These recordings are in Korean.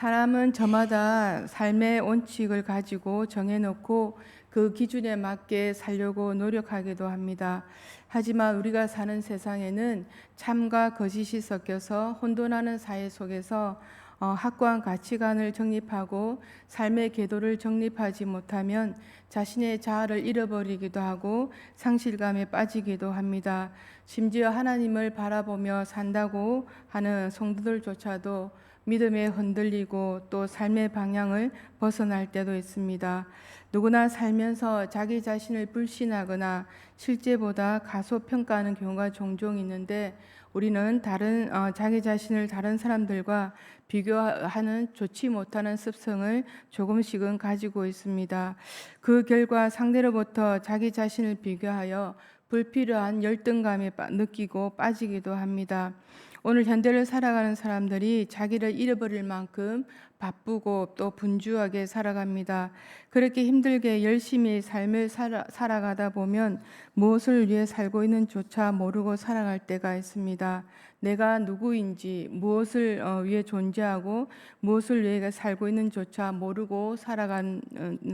사람은 저마다 삶의 원칙을 가지고 정해놓고 그 기준에 맞게 살려고 노력하기도 합니다. 하지만 우리가 사는 세상에는 참과 거짓이 섞여서 혼돈하는 사회 속에서 확고한 가치관을 정립하고 삶의 궤도를 정립하지 못하면 자신의 자아를 잃어버리기도 하고 상실감에 빠지기도 합니다. 심지어 하나님을 바라보며 산다고 하는 성도들조차도 믿음에 흔들리고 또 삶의 방향을 벗어날 때도 있습니다. 누구나 살면서 자기 자신을 불신하거나 실제보다 가소평가하는 경우가 종종 있는데 우리는 자기 자신을 다른 사람들과 비교하는 좋지 못하는 습성을 조금씩은 가지고 있습니다. 그 결과 상대로부터 자기 자신을 비교하여 불필요한 열등감에 느끼고 빠지기도 합니다. 오늘 현대를 살아가는 사람들이 자기를 잃어버릴 만큼 바쁘고 또 분주하게 살아갑니다. 그렇게 힘들게 열심히 삶을 살아가다 보면 무엇을 위해 살고 있는지조차 모르고 살아갈 때가 있습니다. 내가 누구인지, 무엇을 위해 존재하고 무엇을 위해 살고 있는지조차 모르고 살아간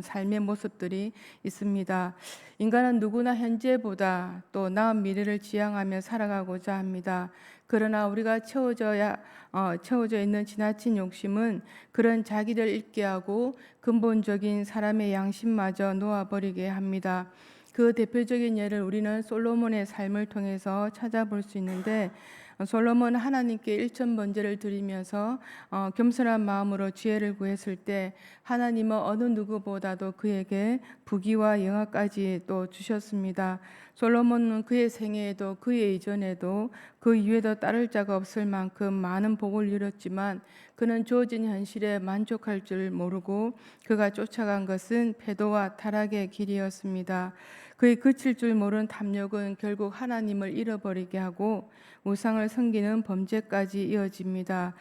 삶의 모습들이 있습니다. 인간은 누구나 현재보다 또 나은 미래를 지향하며 살아가고자 합니다. 그러나 우리가 채워져 있는 지나친 욕심은 그런 자기를 잊게 하고 근본적인 사람의 양심마저 놓아버리게 합니다. 그 대표적인 예를 우리는 솔로몬의 삶을 통해서 찾아볼 수 있는데 솔로몬은 하나님께 일천번제를 드리면서 겸손한 마음으로 지혜를 구했을 때 하나님은 어느 누구보다도 그에게 부귀와 영화까지 또 주셨습니다. 솔로몬은 그의 생애에도 그의 이전에도 그 이후에도 따를 자가 없을 만큼 많은 복을 이뤘지만 그는 주어진 현실에 만족할 줄 모르고 그가 쫓아간 것은 패도와 타락의 길이었습니다. 그의 그칠 줄 모르는 탐욕은 결국 하나님을 잃어버리게 하고 우상을 섬기는 범죄까지 이어집니다.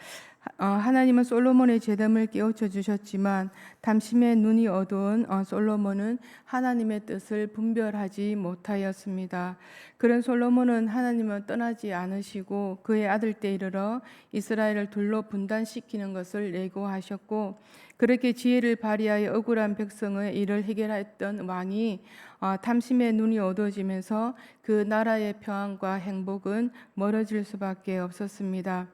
하나님은 솔로몬의 재덤을 깨우쳐 주셨지만 탐심의 눈이 어두운 솔로몬은 하나님의 뜻을 분별하지 못하였습니다. 그런 솔로몬은 하나님을 떠나지 않으시고 그의 아들 때 이르러 이스라엘을 둘로 분단시키는 것을 예고하셨고 그렇게 지혜를 발휘하여 억울한 백성의 일을 해결했던 왕이 탐심의 눈이 어두워지면서 그 나라의 평안과 행복은 멀어질 수밖에 없었습니다.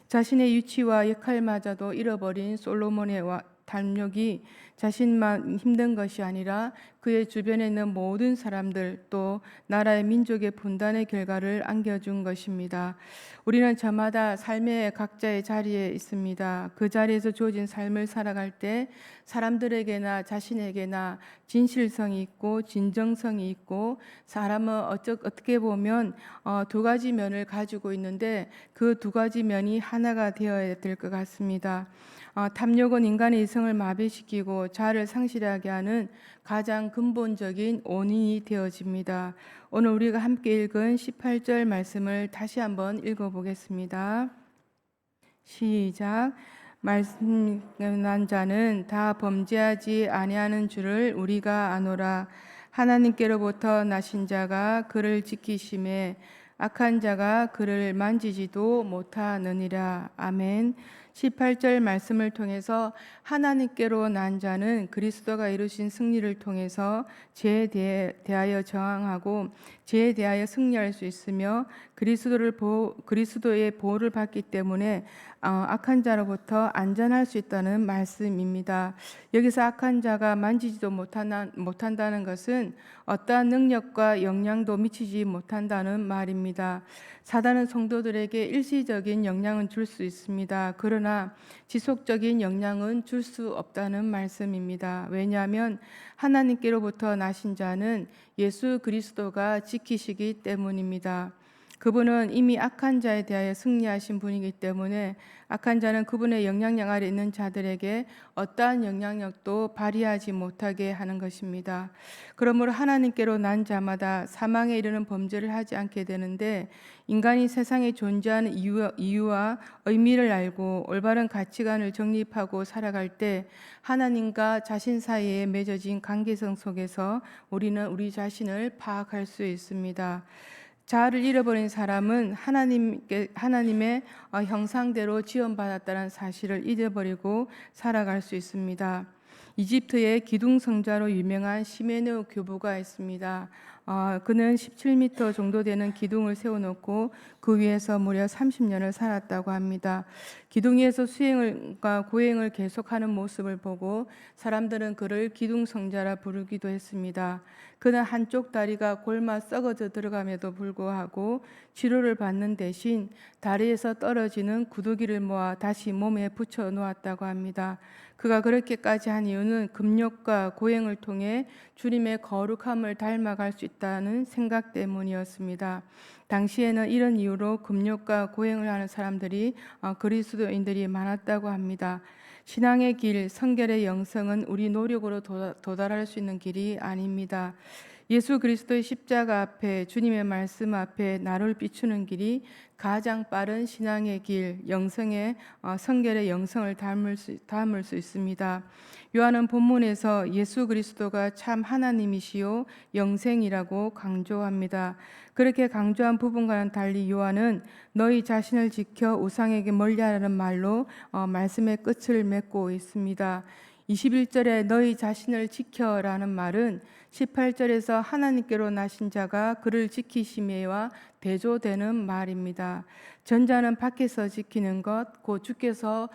자신의 위치와 역할마저도 잃어버린 솔로몬의 탐욕이 자신만 힘든 것이 아니라 그의 주변에 있는 모든 사람들 또 나라의 민족의 분단의 결과를 안겨준 것입니다. 우리는 저마다 삶의 각자의 자리에 있습니다. 그 자리에서 주어진 삶을 살아갈 때 사람들에게나 자신에게나 진실성이 있고 진정성이 있고 사람은 어떻게 보면 두 가지 면을 가지고 있는데 그 두 가지 면이 하나가 되어야 될 것 같습니다. 탐욕은 인간의 이성을 마비시키고 자아를 상실하게 하는 가장 근본적인 원인이 되어집니다. 오늘 우리가 함께 읽은 18절 말씀을 다시 한번 읽어보겠습니다. 시작. 말씀난 자는 다 범죄하지 아니하는 줄을 우리가 아노라. 하나님께로부터 나신 자가 그를 지키심에 악한 자가 그를 만지지도 못하느니라. 아멘. 18절 말씀을 통해서 하나님께로 난 자는 그리스도가 이루신 승리를 통해서 죄에 대하여 저항하고 죄에 대하여 승리할 수 있으며 그리스도의 보호를 받기 때문에 악한 자로부터 안전할 수 있다는 말씀입니다. 여기서 악한 자가 만지지도 못한다는 것은 어떠한 능력과 영향도 미치지 못한다는 말입니다. 사단은 성도들에게 일시적인 영향은 줄 수 있습니다. 그러나 지속적인 영향은 줄 수 없다는 말씀입니다. 왜냐하면 하나님께로부터 나신 자는 예수 그리스도가 지키시기 때문입니다. 그분은 이미 악한 자에 대하여 승리하신 분이기 때문에 악한 자는 그분의 영향력 아래 있는 자들에게 어떠한 영향력도 발휘하지 못하게 하는 것입니다. 그러므로 하나님께로 난 자마다 사망에 이르는 범죄를 하지 않게 되는데 인간이 세상에 존재하는 이유와 의미를 알고 올바른 가치관을 정립하고 살아갈 때 하나님과 자신 사이에 맺어진 관계성 속에서 우리는 우리 자신을 파악할 수 있습니다. 자아를 잃어버린 사람은 하나님의 형상대로 지원받았다는 사실을 잊어버리고 살아갈 수 있습니다. 이집트의 기둥성자로 유명한 시메네 교부가 있습니다. 그는 17m 정도 되는 기둥을 세워놓고 그 위에서 무려 30년을 살았다고 합니다. 기둥 위에서 수행과 고행을 계속하는 모습을 보고 사람들은 그를 기둥성자라 부르기도 했습니다. 그는 한쪽 다리가 골마 썩어져 들어감에도 불구하고 치료를 받는 대신 다리에서 떨어지는 구더기를 모아 다시 몸에 붙여 놓았다고 합니다. 그가 그렇게까지 한 이유는 금욕과 고행을 통해 주님의 거룩함을 닮아갈 수 있다는 생각 때문이었습니다. 당시에는 이런 이유로 금욕과 고행을 하는 사람들이 그리스도인들이 많았다고 합니다. 신앙의 길, 성결의 영성은 우리 노력으로 도달할 수 있는 길이 아닙니다. 예수 그리스도의 십자가 앞에, 주님의 말씀 앞에 나를 비추는 길이 가장 빠른 신앙의 길, 영성의 성결의 영성을 담을 수 있습니다. 요한은 본문에서 예수 그리스도가 참 하나님이시요 영생이라고 강조합니다. 그렇게 강조한 부분과는 달리 요한은 너희 자신을 지켜 우상에게 멀리하라는 말로 말씀의 끝을 맺고 있습니다. 21절에 너희 자신을 지켜라는 말은 18절에서 하나님께로 나신 자가 그를 지키심에와 대조되는 말입니다. 전자는 밖에서 지키는 것, 곧 주께서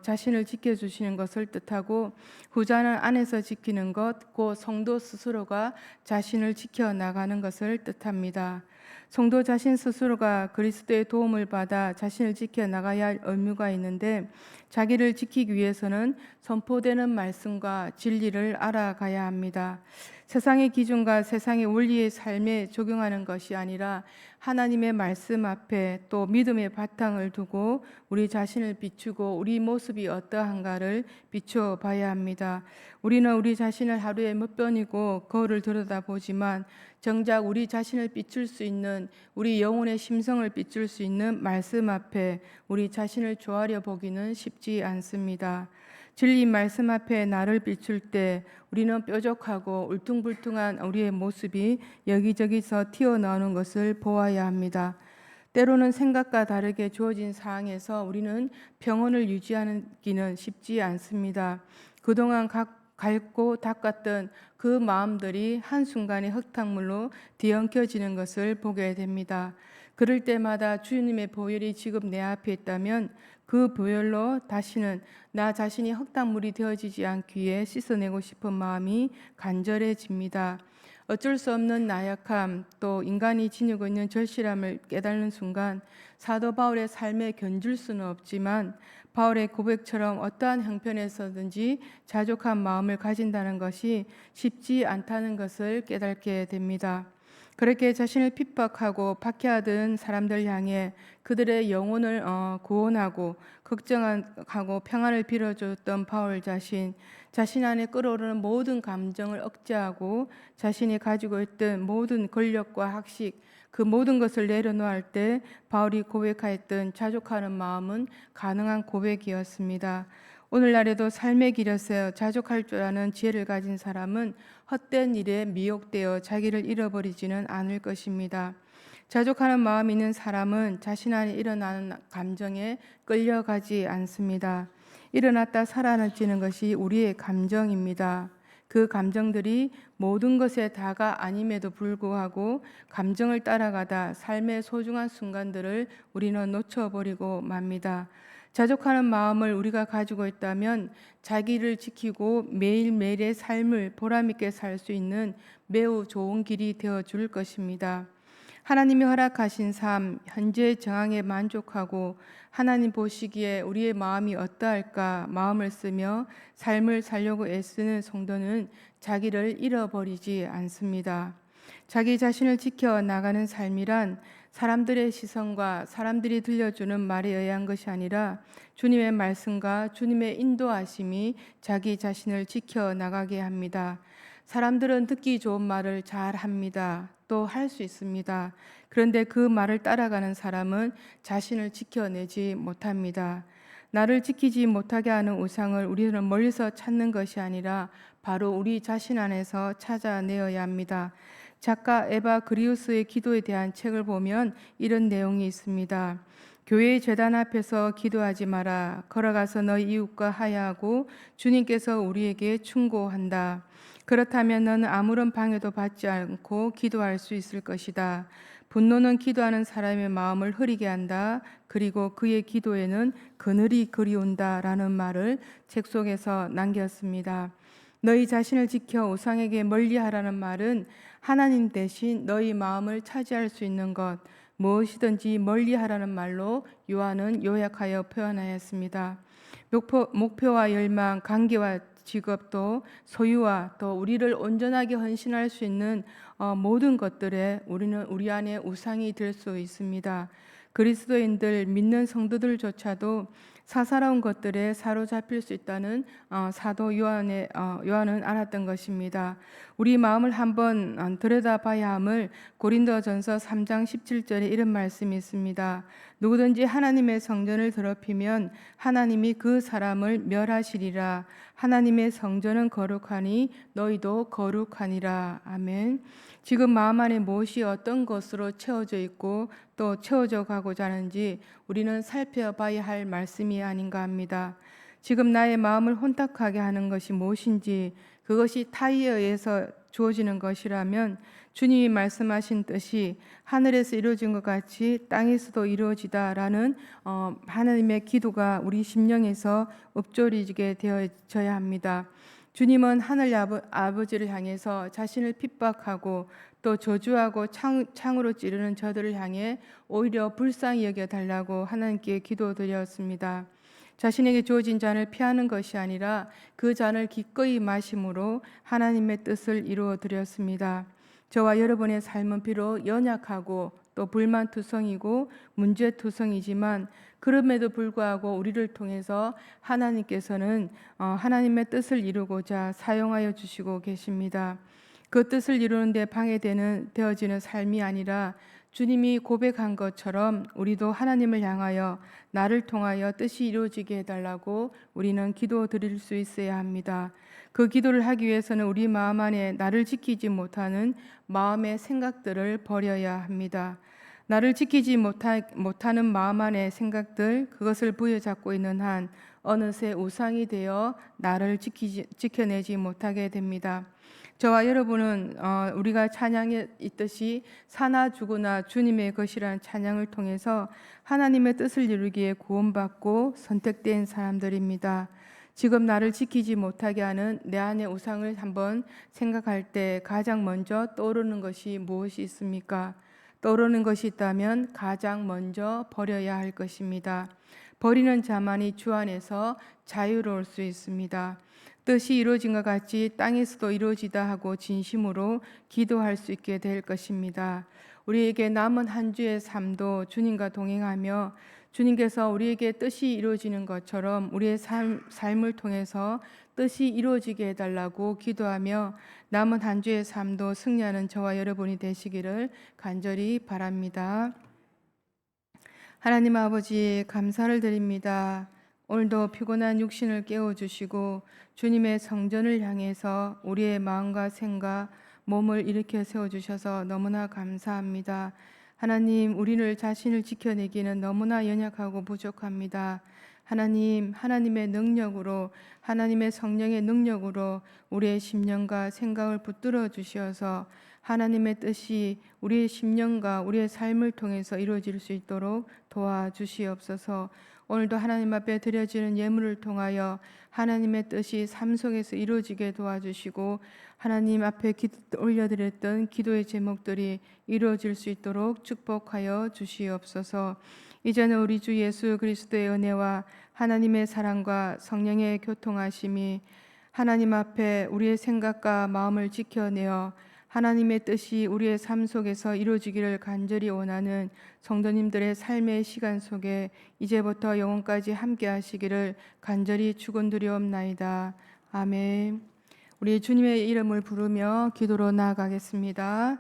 자신을 지켜주시는 것을 뜻하고, 후자는 안에서 지키는 것, 곧 성도 스스로가 자신을 지켜나가는 것을 뜻합니다. 성도 자신 스스로가 그리스도의 도움을 받아 자신을 지켜나가야 할 의무가 있는데, 자기를 지키기 위해서는 선포되는 말씀과 진리를 알아가야 합니다. 세상의 기준과 세상의 원리의 삶에 적용하는 것이 아니라 하나님의 말씀 앞에 또 믿음의 바탕을 두고 우리 자신을 비추고 우리 모습이 어떠한가를 비추어 봐야 합니다. 우리는 우리 자신을 하루에 몇 번이고 거울을 들여다보지만 정작 우리 자신을 비출 수 있는, 우리 영혼의 심성을 비출 수 있는 말씀 앞에 우리 자신을 조아려 보기는 쉽지 않습니다. 진리 말씀 앞에 나를 비출 때 우리는 뾰족하고 울퉁불퉁한 우리의 모습이 여기저기서 튀어나오는 것을 보아야 합니다. 때로는 생각과 다르게 주어진 상황에서 우리는 평온을 유지하기는 쉽지 않습니다. 그동안 갈고 닦았던 그 마음들이 한순간에 흙탕물로 뒤엉켜지는 것을 보게 됩니다. 그럴 때마다 주님의 보혈이 지금 내 앞에 있다면 그 보혈로 다시는 나 자신이 흙탕물이 되어지지 않기 위해 씻어내고 싶은 마음이 간절해집니다. 어쩔 수 없는 나약함, 또 인간이 지니고 있는 절실함을 깨닫는 순간 사도 바울의 삶에 견줄 수는 없지만 바울의 고백처럼 어떠한 형편에서든지 자족한 마음을 가진다는 것이 쉽지 않다는 것을 깨닫게 됩니다. 그렇게 자신을 핍박하고 박해하던 사람들 향해 그들의 영혼을 구원하고 걱정하고 평안을 빌어줬던 바울 자신 안에 끓어오르는 모든 감정을 억제하고 자신이 가지고 있던 모든 권력과 학식, 그 모든 것을 내려놓을 때 바울이 고백하였던 자족하는 마음은 가능한 고백이었습니다. 오늘날에도 삶의 길에서 자족할 줄 아는 지혜를 가진 사람은 헛된 일에 미혹되어 자기를 잃어버리지는 않을 것입니다. 자족하는 마음이 있는 사람은 자신 안에 일어나는 감정에 끌려가지 않습니다. 일어났다 살아나지는 것이 우리의 감정입니다. 그 감정들이 모든 것의 다가 아님에도 불구하고 감정을 따라가다 삶의 소중한 순간들을 우리는 놓쳐버리고 맙니다. 자족하는 마음을 우리가 가지고 있다면 자기를 지키고 매일매일의 삶을 보람있게 살 수 있는 매우 좋은 길이 되어줄 것입니다. 하나님이 허락하신 삶, 현재의 정황에 만족하고 하나님 보시기에 우리의 마음이 어떠할까 마음을 쓰며 삶을 살려고 애쓰는 성도는 자기를 잃어버리지 않습니다. 자기 자신을 지켜나가는 삶이란 사람들의 시선과 사람들이 들려주는 말에 의한 것이 아니라 주님의 말씀과 주님의 인도하심이 자기 자신을 지켜나가게 합니다. 사람들은 듣기 좋은 말을 잘 합니다. 또 할 수 있습니다. 그런데 그 말을 따라가는 사람은 자신을 지켜내지 못합니다. 나를 지키지 못하게 하는 우상을 우리는 멀리서 찾는 것이 아니라 바로 우리 자신 안에서 찾아내어야 합니다. 작가 에바 그리우스의 기도에 대한 책을 보면 이런 내용이 있습니다. 교회의 제단 앞에서 기도하지 마라. 걸어가서 너희 이웃과 하야하고 주님께서 우리에게 충고한다. 그렇다면 너는 아무런 방해도 받지 않고 기도할 수 있을 것이다. 분노는 기도하는 사람의 마음을 흐리게 한다. 그리고 그의 기도에는 그늘이 그리운다. 라는 말을 책 속에서 남겼습니다. 너희 자신을 지켜 우상에게 멀리하라는 말은 하나님 대신 너희 마음을 차지할 수 있는 것, 무엇이든지 멀리하라는 말로 요한은 요약하여 표현하였습니다. 목표와 열망, 관계와 직업도 소유와 또 우리를 온전하게 헌신할 수 있는 모든 것들에 우리는 우리 안에 우상이 될 수 있습니다. 그리스도인들 믿는 성도들조차도 사사로운 것들에 사로잡힐 수 있다는 사도 요한은 알았던 것입니다. 우리 마음을 한번 들여다봐야 함을 고린도전서 3장 17절에 이런 말씀이 있습니다. 누구든지 하나님의 성전을 더럽히면 하나님이 그 사람을 멸하시리라. 하나님의 성전은 거룩하니 너희도 거룩하니라. 아멘. 지금 마음 안에 무엇이 어떤 것으로 채워져 있고 또 채워져 가고자 하는지 우리는 살펴봐야 할 말씀이 아닌가 합니다. 지금 나의 마음을 혼탁하게 하는 것이 무엇인지, 그것이 타의에 의해서 주어지는 것이라면 주님이 말씀하신 뜻이 하늘에서 이루어진 것 같이 땅에서도 이루어지다라는 하나님의 기도가 우리 심령에서 읊조리게 되어져야 합니다. 주님은 하늘 아버지를 향해서 자신을 핍박하고 또 저주하고 창으로 찌르는 저들을 향해 오히려 불쌍히 여겨달라고 하나님께 기도드렸습니다. 자신에게 주어진 잔을 피하는 것이 아니라 그 잔을 기꺼이 마심으로 하나님의 뜻을 이루어 드렸습니다. 저와 여러분의 삶은 비록 연약하고 또 불만투성이고 문제투성이지만 그럼에도 불구하고 우리를 통해서 하나님께서는 하나님의 뜻을 이루고자 사용하여 주시고 계십니다. 그 뜻을 이루는 데 방해되어지는 삶이 아니라 주님이 고백한 것처럼 우리도 하나님을 향하여 나를 통하여 뜻이 이루어지게 해달라고 우리는 기도 드릴 수 있어야 합니다. 그 기도를 하기 위해서는 우리 마음 안에 나를 지키지 못하는 마음의 생각들을 버려야 합니다. 나를 지키지 못하는 마음 안의 생각들, 그것을 부여잡고 있는 한 어느새 우상이 되어 나를 지켜내지 못하게 됩니다. 저와 여러분은 우리가 찬양에 있듯이 사나 죽으나 주님의 것이라는 찬양을 통해서 하나님의 뜻을 이루기에 구원받고 선택된 사람들입니다. 지금 나를 지키지 못하게 하는 내 안의 우상을 한번 생각할 때 가장 먼저 떠오르는 것이 무엇이 있습니까? 떠오르는 것이 있다면 가장 먼저 버려야 할 것입니다. 버리는 자만이 주 안에서 자유로울 수 있습니다. 뜻이 이루어진 것 같이 땅에서도 이루어지다 하고 진심으로 기도할 수 있게 될 것입니다. 우리에게 남은 한 주의 삶도 주님과 동행하며 주님께서 우리에게 뜻이 이루어지는 것처럼 우리의 삶을 통해서 뜻이 이루어지게 해달라고 기도하며 남은 한 주의 삶도 승리하는 저와 여러분이 되시기를 간절히 바랍니다. 하나님 아버지, 감사를 드립니다. 오늘도 피곤한 육신을 깨워주시고 주님의 성전을 향해서 우리의 마음과 생각, 몸을 일으켜 세워주셔서 너무나 감사합니다. 하나님, 우리를 자신을 지켜내기는 너무나 연약하고 부족합니다. 하나님, 하나님의 능력으로, 하나님의 성령의 능력으로 우리의 심령과 생각을 붙들어 주시어서 하나님의 뜻이 우리의 심령과 우리의 삶을 통해서 이루어질 수 있도록 도와주시옵소서. 오늘도 하나님 앞에 드려지는 예물을 통하여 하나님의 뜻이 삶 속에서 이루어지게 도와주시고 하나님 앞에 올려드렸던 기도의 제목들이 이루어질 수 있도록 축복하여 주시옵소서. 이제는 우리 주 예수 그리스도의 은혜와 하나님의 사랑과 성령의 교통하심이 하나님 앞에 우리의 생각과 마음을 지켜내어 하나님의 뜻이 우리의 삶 속에서 이루어지기를 간절히 원하는 성도님들의 삶의 시간 속에 이제부터 영원까지 함께 하시기를 간절히 축원드리옵나이다. 아멘. 우리 주님의 이름을 부르며 기도로 나아가겠습니다.